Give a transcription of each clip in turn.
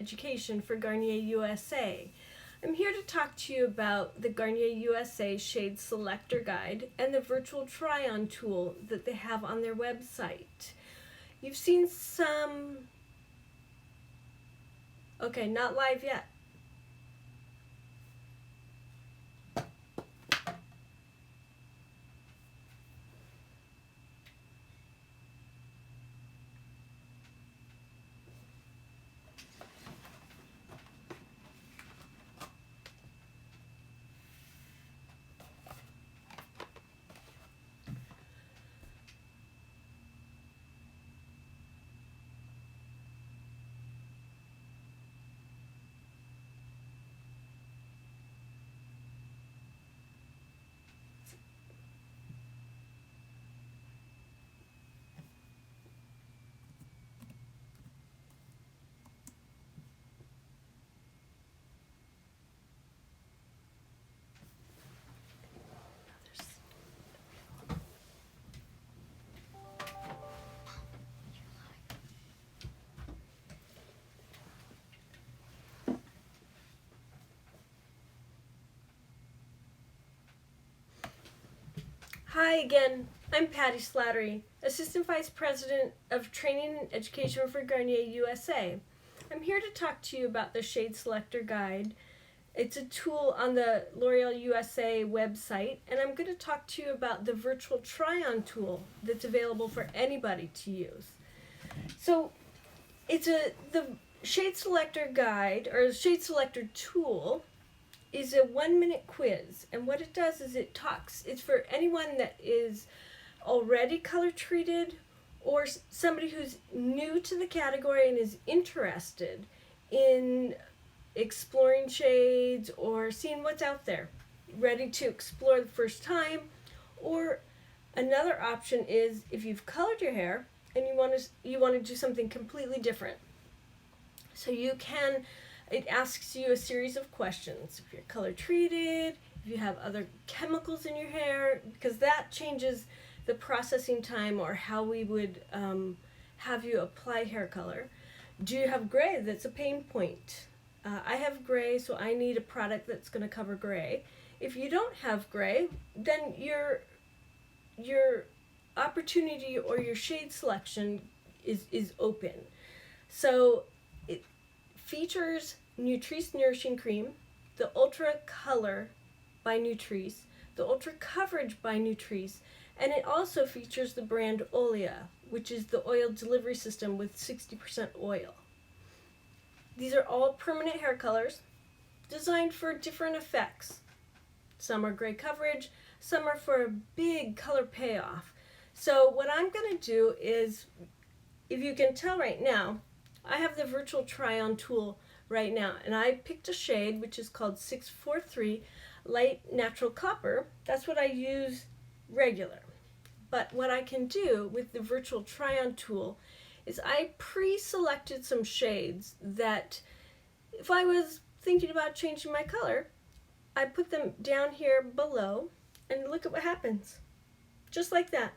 Education for Garnier USA. I'm here to talk to you about the Garnier USA Shade Selector Guide and the virtual try-on tool that they have on their website. You've seen some... Okay, not live yet. Hi again, I'm Patty Slattery, Assistant Vice President of Training and Education for Garnier USA. I'm here to talk to you about the Shade Selector Guide. It's a tool on the L'Oreal USA website, and I'm going to talk to you about the virtual try-on tool that's available for anybody to use. So the Shade Selector Guide, or Shade Selector tool, is a 1-minute quiz, and what it does is it's for anyone that is already color treated or somebody who's new to the category and is interested in exploring shades or seeing what's out there, ready to explore the first time. Or another option is if you've colored your hair and you want to do something completely different. So it asks you a series of questions. If you're color treated, if you have other chemicals in your hair, because that changes the processing time or how we would have you apply hair color. Do you have gray? That's a pain point. I have gray, so I need a product that's going to cover gray. If you don't have gray, then your opportunity or your shade selection is open. So it features Nutrisse Nourishing Cream, the Ultra Color by Nutrisse, the Ultra Coverage by Nutrisse, and it also features the brand Olia, which is the oil delivery system with 60% oil. These are all permanent hair colors designed for different effects. Some are gray coverage, some are for a big color payoff. So what I'm going to do is, if you can tell right now, I have the virtual try-on tool right now, and I picked a shade which is called 643 Light Natural Copper. That's what I use regular. But what I can do with the virtual try-on tool is I pre-selected some shades that if I was thinking about changing my color, I put them down here below and look at what happens. Just like that.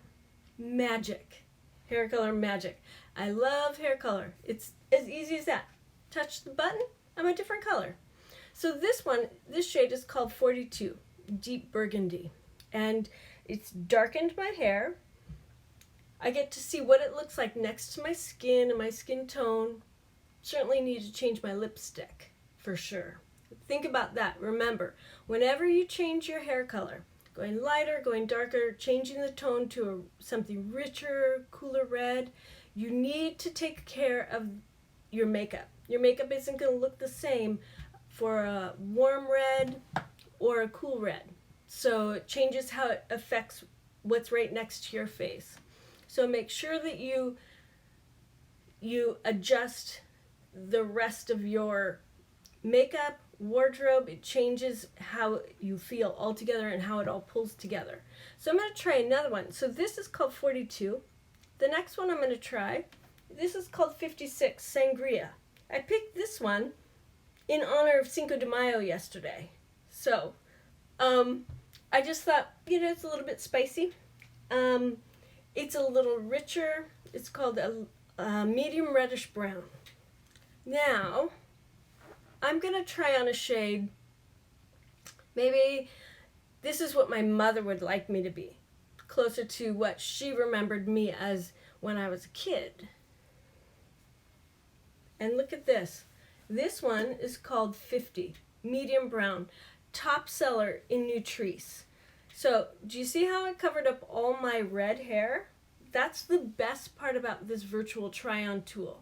Magic. Hair color magic. I love hair color. It's as easy as that. Touch the button, I'm a different color. So this shade is called 42, Deep Burgundy. And it's darkened my hair. I get to see what it looks like next to my skin and my skin tone. Certainly need to change my lipstick, for sure. Think about that. Remember, whenever you change your hair color, going lighter, going darker, changing the tone to something richer, cooler red, you need to take care of your makeup. Your makeup isn't going to look the same for a warm red or a cool red. So it changes how it affects what's right next to your face. So make sure that you adjust the rest of your makeup, wardrobe. It changes how you feel altogether and how it all pulls together. So I'm going to try another one. So this is called 42. The next one I'm going to try, this is called 56 Sangria. I picked this one in honor of Cinco de Mayo yesterday. So I just thought, it's a little bit spicy. It's a little richer. It's called a medium reddish brown. Now, I'm going to try on a shade. Maybe this is what my mother would like me to be, closer to what she remembered me as when I was a kid. And look at this. This one is called 50, medium brown, top seller in Nutrisse. So, do you see how I covered up all my red hair? That's the best part about this virtual try-on tool.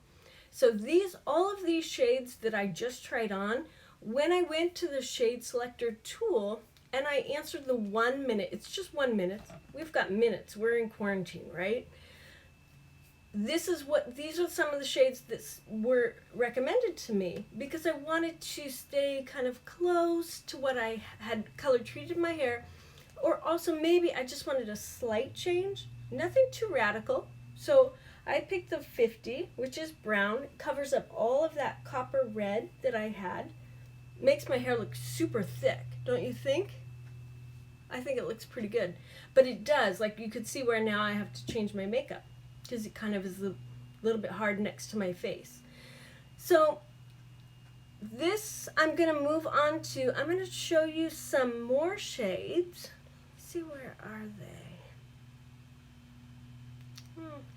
So all of these shades that I just tried on, when I went to the shade selector tool and I answered the 1 minute, it's just 1 minute. We've got minutes. We're in quarantine, right? These are some of the shades that were recommended to me because I wanted to stay kind of close to what I had color treated my hair, or also maybe I just wanted a slight change, nothing too radical. So I picked the 50, which is brown, covers up all of that copper red that I had, makes my hair look super thick, don't you think? I think it looks pretty good, but it does, like you could see where now I have to change my makeup, because it kind of is a little bit hard next to my face. So this I'm going to move on to, I'm going to show you some more shades. Let's see, where are they?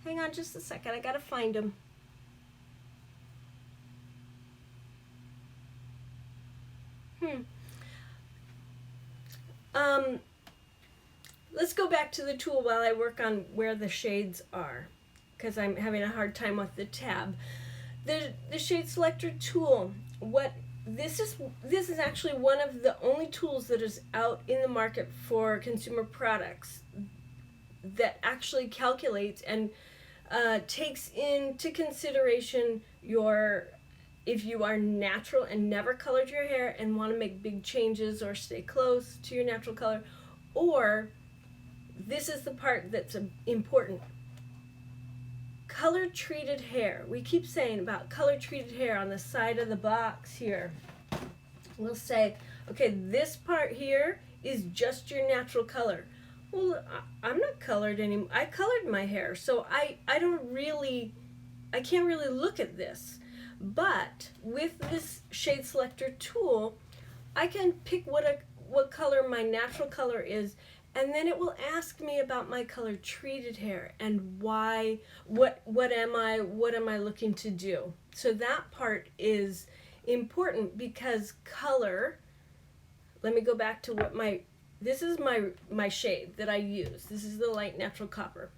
Hang on just a second, I got to find them. Let's go back to the tool while I work on where the shades are, because I'm having a hard time with the tab. The shade selector tool, this is actually one of the only tools that is out in the market for consumer products that actually calculates and takes into consideration if you are natural and never colored your hair and want to make big changes or stay close to your natural color, or this is the part that's important. Color treated hair. We keep saying about color treated hair on the side of the box here. We'll say, okay, this part here is just your natural color. Well, I'm not colored anymore. I colored my hair, so I can't really look at this. But with this shade selector tool, I can pick what color my natural color is, and then it will ask me about my color treated hair and why, what am I looking to do. So that part is important because color, let me go back to this is my shade that I use. This is the light natural copper.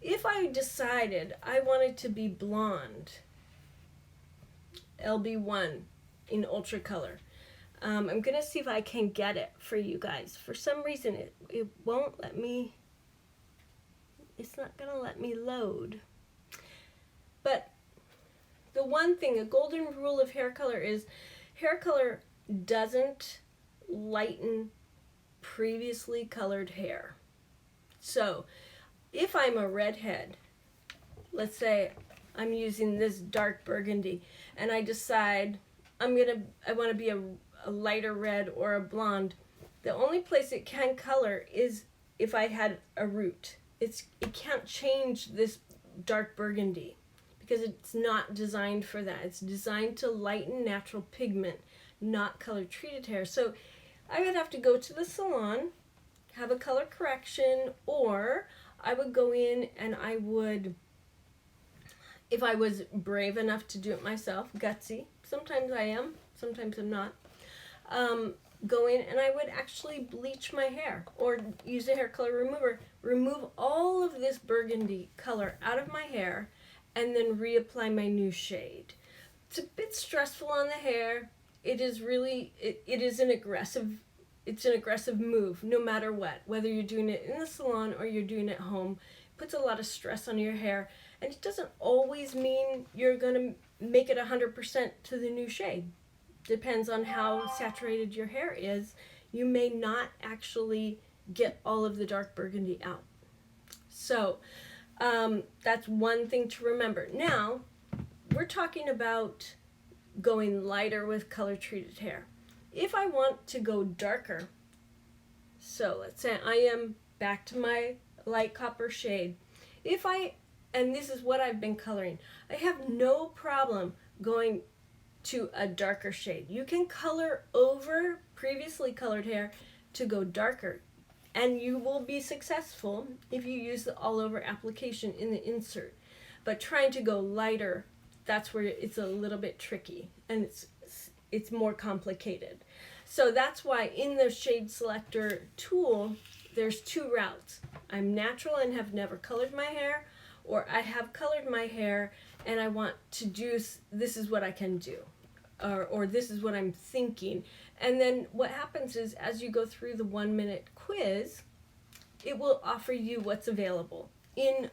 If I decided I wanted to be blonde, LB1 in ultra color, I'm going to see if I can get it for you guys. For some reason, it won't let me, it's not going to let me load. But the one thing, a golden rule of hair color is hair color doesn't lighten previously colored hair. So if I'm a redhead, let's say I'm using this dark burgundy, and I decide I want to be a lighter red or a blonde, the only place it can color is if I had a root. It can't change this dark burgundy because it's not designed for that. It's designed to lighten natural pigment, not color treated hair. So I would have to go to the salon, have a color correction, or I would go in and I would, if I was brave enough to do it myself, gutsy, sometimes I am, sometimes I'm not, go in and I would actually bleach my hair or use a hair color remover, remove all of this burgundy color out of my hair, and then reapply my new shade. It's a bit stressful on the hair. It is really, it is an aggressive move no matter what, whether you're doing it in the salon or you're doing it at home. It puts a lot of stress on your hair, and it doesn't always mean you're going to make it 100% to the new shade. Depends on how saturated your hair is. You may not actually get all of the dark burgundy out. So that's one thing to remember. Now, we're talking about going lighter with color treated hair. If I want to go darker, so let's say I am back to my light copper shade. And this is what I've been coloring, I have no problem going to a darker shade. You can color over previously colored hair to go darker, and you will be successful if you use the all over application in the insert. But trying to go lighter, that's where it's a little bit tricky, and it's more complicated. So that's why in the shade selector tool, there's two routes. I'm natural and have never colored my hair, or I have colored my hair and I want to do, this is what I can do, or this is what I'm thinking. And then what happens is, as you go through the 1 minute quiz, it will offer you what's available in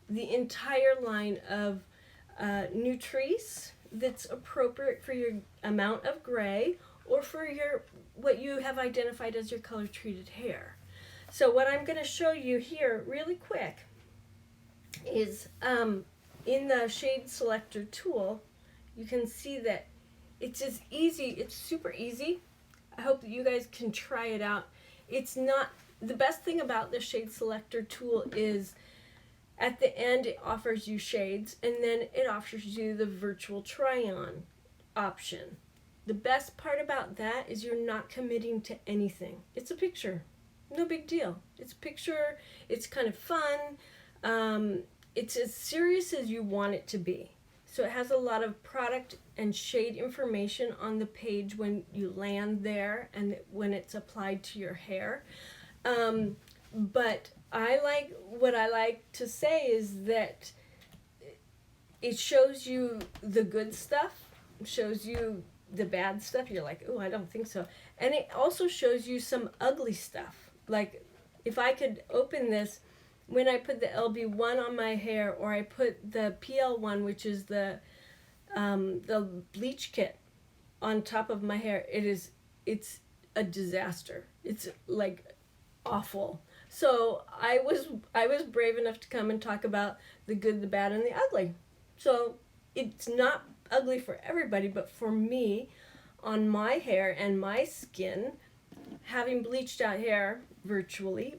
the entire line of Nutrisse that's appropriate for your amount of gray, or for your what you have identified as your color treated hair. So what I'm going to show you here really quick is in the shade selector tool, you can see that it's as easy, it's super easy. I hope that you guys can try it out. It's not, the best thing about the shade selector tool is at the end it offers you shades, and then it offers you the virtual Tryon option. The best part about that is you're not committing to anything. It's a picture. No big deal. It's a picture. It's kind of fun. It's as serious as you want it to be. So it has a lot of product and shade information on the page when you land there and when it's applied to your hair. But what I like to say is that it shows you the good stuff, shows you the bad stuff. You're like, oh, I don't think so. And it also shows you some ugly stuff. Like if I could open this, when I put the LB1 on my hair, or I put the PL1, which is the bleach kit, on top of my hair, it's a disaster. It's like awful. So I was brave enough to come and talk about the good, the bad, and the ugly. So it's not ugly for everybody, but for me, on my hair and my skin, having bleached out hair, virtually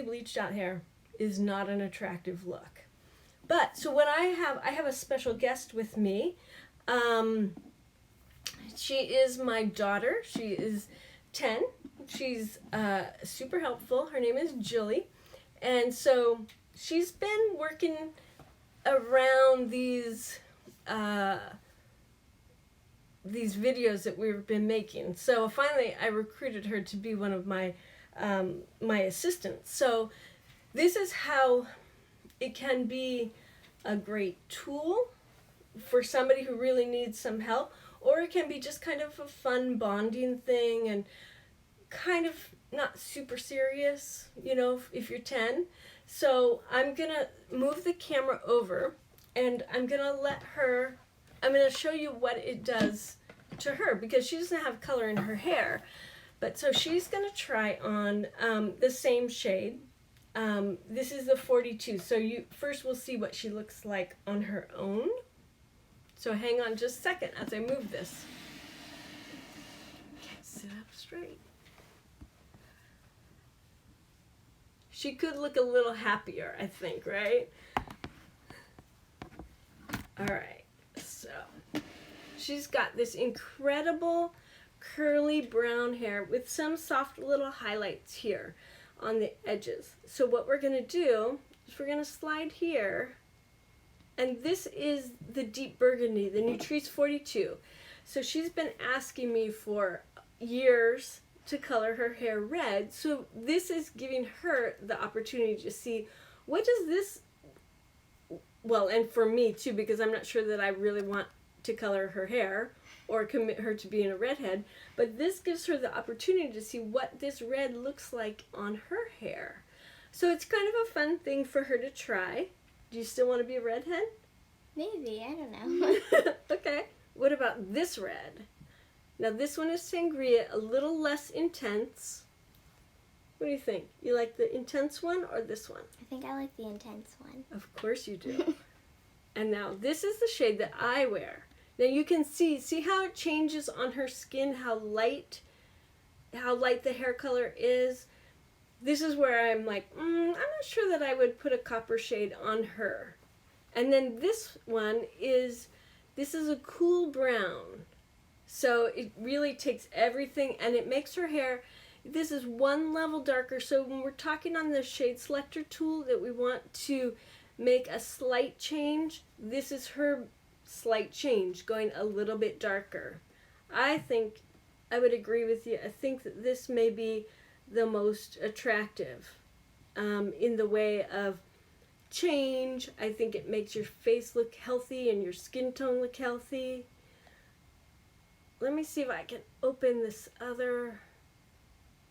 bleached out hair, is not an attractive look. But so what I have a special guest with me. She is my daughter. She is 10. She's super helpful. Her name is Julie. And so she's been working around these videos that we've been making. So finally I recruited her to be one of my assistants. So this is how it can be a great tool for somebody who really needs some help, or it can be just kind of a fun bonding thing and kind of not super serious, if you're 10. So I'm going to move the camera over, and I'm going to show you what it does to her, because she doesn't have color in her hair. But so she's going to try on the same shade. This is the 42. So first we'll see what she looks like on her own. So hang on just a second as I move this. Can't sit up straight. She could look a little happier, I think, right? All right, so she's got this incredible curly brown hair with some soft little highlights here on the edges. So what we're going to do is we're going to slide here, and this is the deep burgundy, the Nutrisse 42. So she's been asking me for years to color her hair red, so this is giving her the opportunity to see what does this, well, and for me too, because I'm not sure that I really want to color her hair or commit her to being a redhead, but this gives her the opportunity to see what this red looks like on her hair. So it's kind of a fun thing for her to try. Do you still want to be a redhead? Maybe, I don't know. Okay, what about this red? Now this one is sangria, a little less intense. What do you think? You like the intense one or this one? I think I like the intense one. Of course you do. And now this is the shade that I wear. Now you can see how it changes on her skin, how light the hair color is. This is where I'm like, I'm not sure that I would put a copper shade on her. And then this one is a cool brown. So it really takes everything and it makes her hair, this is one level darker. So when we're talking on the shade selector tool that we want to make a slight change, this is her slight change, going a little bit darker. I think I would agree with you. I think that this may be the most attractive in the way of change. I think it makes your face look healthy and your skin tone look healthy. Let me see if I can open this other,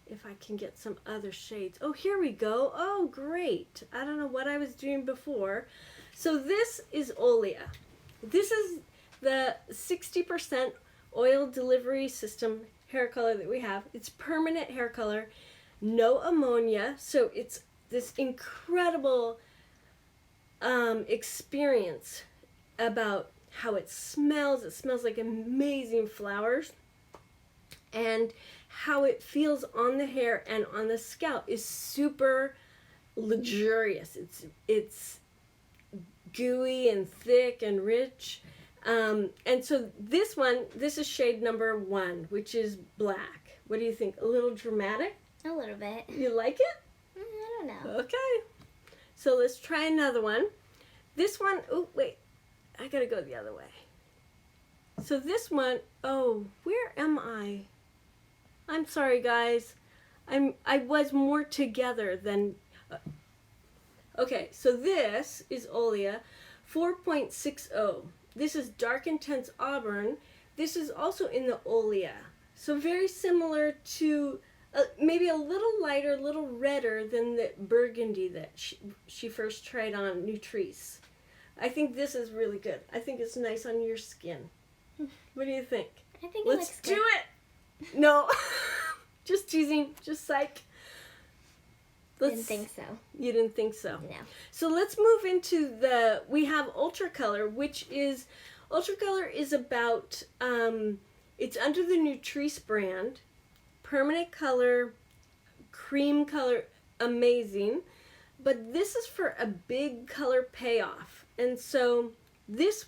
if I can get some other shades. Oh, here we go. Oh, great. I don't know what I was doing before. So this is Olia. This is the 60% oil delivery system hair color that we have. It's permanent hair color, no ammonia. So it's this incredible experience about how it smells. It smells like amazing flowers, and how it feels on the hair and on the scalp is super luxurious. It's gooey and thick and rich, and so this is shade number 1, which is black. What do you think? A little dramatic? A little bit. You like it? I don't know. Okay, so let's try another one. This one, oh wait, I gotta go the other way. So this one, oh, where am I? I'm sorry, guys. I was more together than. Okay, so this is Olia 4.60. This is dark intense auburn. This is also in the Olia, so very similar to maybe a little lighter, a little redder than the burgundy that she first tried on Nutrisse. I think this is really good. I think it's nice on your skin. What do you think? I think Let's looks do good. it. No, just teasing, just psych. Didn't think so. You didn't think so? No. So let's move into we have Ultra Color, Ultra Color is about, it's under the Nutrisse brand, permanent color, cream color, amazing. But this is for a big color payoff. And so this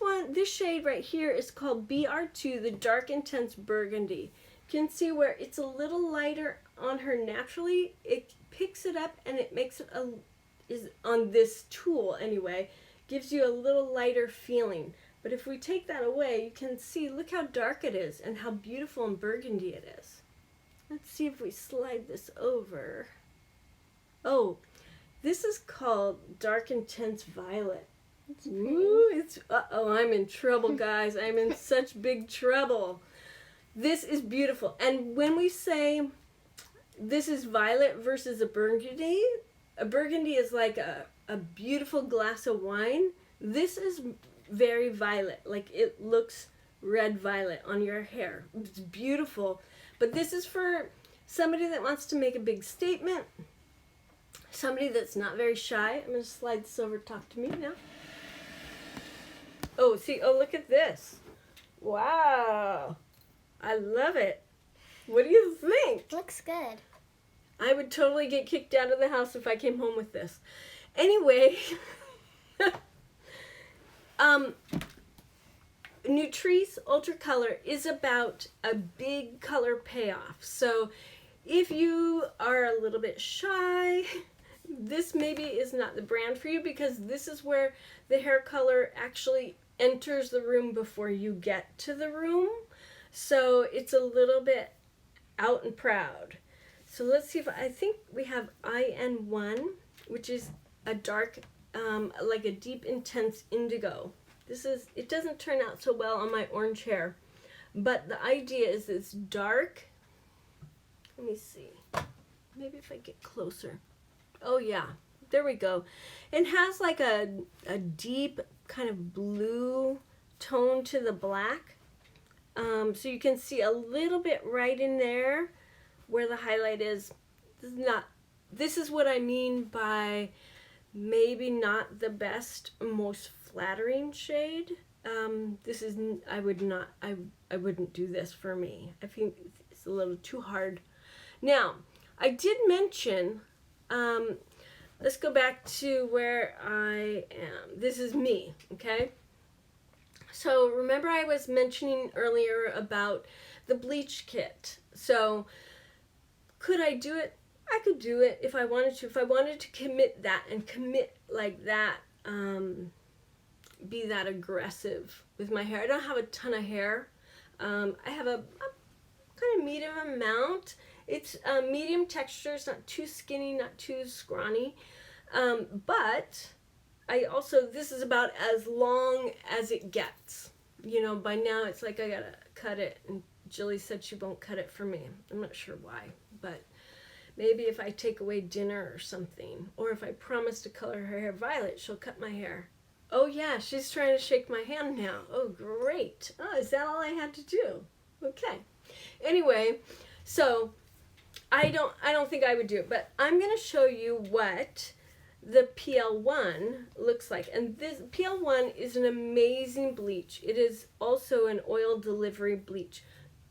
shade right here is called BR2, the Dark Intense Burgundy. You can see where it's a little lighter on her naturally. It picks it up and it makes it is on this tool anyway, gives you a little lighter feeling. But if we take that away, you can see, look how dark it is and how beautiful and burgundy it is. Let's see if we slide this over. Oh, this is called Dark Intense Violet. It's pretty. Ooh, uh-oh, I'm in trouble, guys. I'm in such big trouble. This is beautiful. And when we say this is violet versus a burgundy is like a beautiful glass of wine. This is very violet. Like it looks red violet on your hair. It's beautiful. But this is for somebody that wants to make a big statement. Somebody that's not very shy. I'm going to slide this over. Talk to me now. Oh, see. Oh, look at this. Wow. I love it. What do you think? Looks good. I would totally get kicked out of the house if I came home with this. Anyway, Nutrisse Ultra Color is about a big color payoff. So if you are a little bit shy, this maybe is not the brand for you, because this is where the hair color actually enters the room before you get to the room. So it's a little bit out and proud. So let's see if I think we have IN1, which is a dark, like a deep intense indigo. It doesn't turn out so well on my orange hair, but the idea is it's dark. Let me see. Maybe if I get closer. Oh yeah, there we go. It has like a deep kind of blue tone to the black. So you can see a little bit right in there where the highlight is. This is what I mean by maybe not the best, most flattering shade. I wouldn't do this for me. I think it's a little too hard. Now, I did mention, let's go back to where I am. This is me, okay? So remember I was mentioning earlier about the bleach kit. So could I do it? I could do it if I wanted to. If I wanted to commit that and commit like that, be that aggressive with my hair. I don't have a ton of hair. I have a kind of medium amount. It's medium texture. It's not too skinny, not too scrawny. But I also, this is about as long as it gets. You know, by now it's like I gotta cut it. And Jilly said she won't cut it for me. I'm not sure why, but maybe if I take away dinner or something, or if I promise to color her hair violet, she'll cut my hair. Oh yeah, she's trying to shake my hand now. Oh great. Oh, is that all I had to do? Okay. Anyway, so I don't think I would do it, but I'm going to show you what the PL1 looks like. And this PL1 is an amazing bleach. It is also an oil delivery bleach.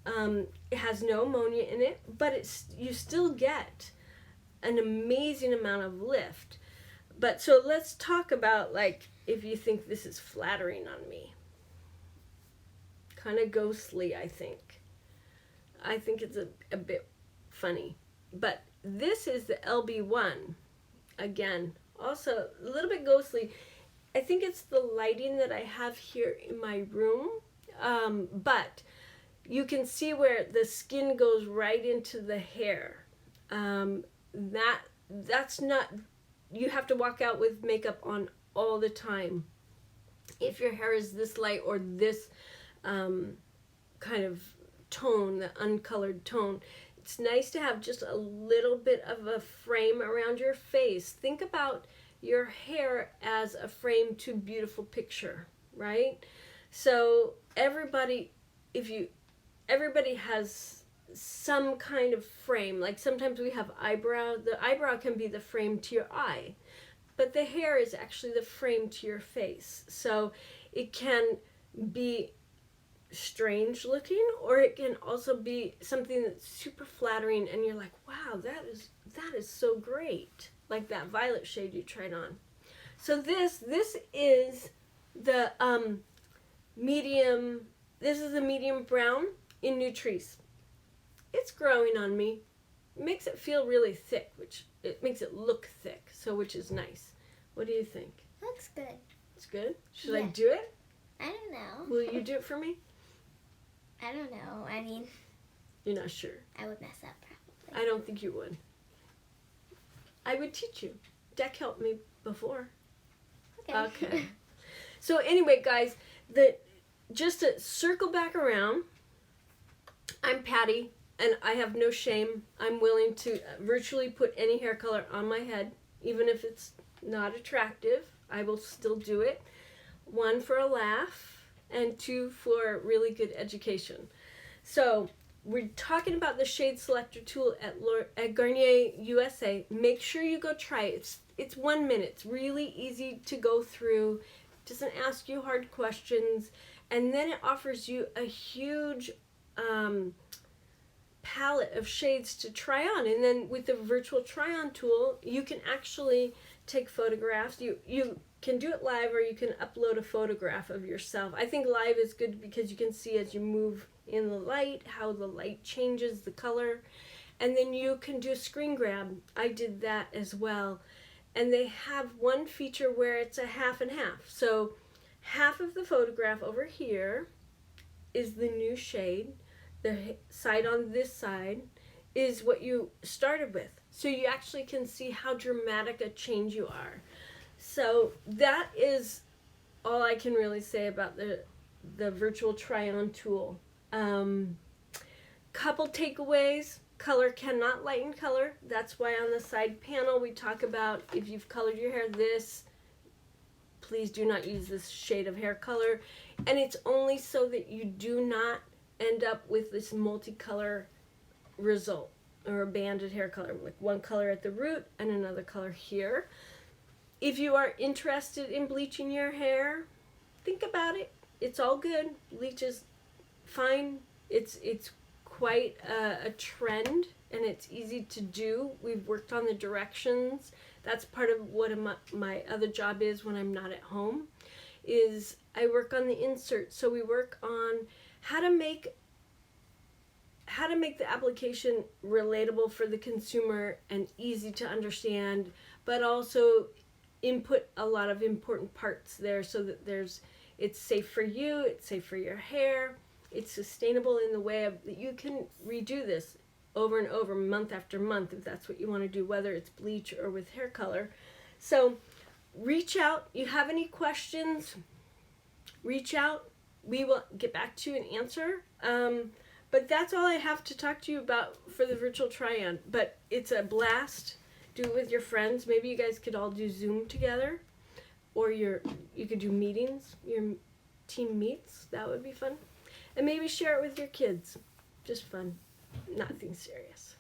It has no ammonia in it, but you still get an amazing amount of lift. But so let's talk about, like, if you think this is flattering on me. Kind of ghostly, I think. I think it's a bit funny. But this is the LB1. Again, also a little bit ghostly. I think it's the lighting that I have here in my room. But you can see where the skin goes right into the hair. That's not, you have to walk out with makeup on all the time. If your hair is this light or this kind of tone, the uncolored tone, it's nice to have just a little bit of a frame around your face. Think about your hair as a frame to a beautiful picture, right? So everybody has some kind of frame. Like sometimes we have eyebrow. The eyebrow can be the frame to your eye, but the hair is actually the frame to your face. So it can be strange looking, or it can also be something that's super flattering and you're like, wow, that is so great, like that violet shade you tried on. So this is the medium, this is the medium brown in Nutrisse. It's growing on me. It makes it feel really thick, which it makes it look thick, so which is nice. What do you think? Looks good. It's good? Should Yeah. I do it? I don't know. Will you do it for me? I don't know. I mean, You're not sure. I would mess up probably. I don't think you would. I would teach you. Deck helped me before. Okay. So anyway, guys, just to circle back around, I'm Patty, and I have no shame. I'm willing to virtually put any hair color on my head, even if it's not attractive. I will still do it. 1, for a laugh, and 2, for really good education. So we're talking about the shade selector tool at Garnier USA. Make sure you go try it. It's 1 minute. It's really easy to go through. It doesn't ask you hard questions, and then it offers you a huge palette of shades to try on. And then with the virtual try-on tool, you can actually take photographs. You can do it live, or you can upload a photograph of yourself. I think live is good because you can see as you move in the light how the light changes the color, and then you can do a screen grab. I did that as well, and they have one feature where it's a half and half. So half of the photograph over here is the new shade. The side on this side is what you started with. So you actually can see how dramatic a change you are. So that is all I can really say about the virtual try-on tool. Couple takeaways. Color cannot lighten color. That's why on the side panel we talk about, if you've colored your hair this, please do not use this shade of hair color. And it's only so that you do not end up with this multicolor result, or a banded hair color, like one color at the root and another color here. If you are interested in bleaching your hair, think about it. It's all good. Bleach is fine. It's quite a trend, and it's easy to do. We've worked on the directions. That's part of what my other job is when I'm not at home, is I work on the insert. So we work on how to make the application relatable for the consumer and easy to understand, but also input a lot of important parts there so that it's safe for you, it's safe for your hair, it's sustainable in the way that you can redo this over and over, month after month, if that's what you want to do, whether it's bleach or with hair color. So reach out. You have any questions, reach out. We will get back to you and answer. But that's all I have to talk to you about for the virtual Tryon. But it's a blast. Do it with your friends. Maybe you guys could all do Zoom together, or you could do meetings, your team meets. That would be fun. And maybe share it with your kids. Just fun. Nothing serious.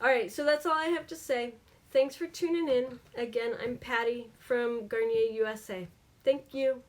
All right, so that's all I have to say. Thanks for tuning in. Again, I'm Patty from Garnier USA. Thank you.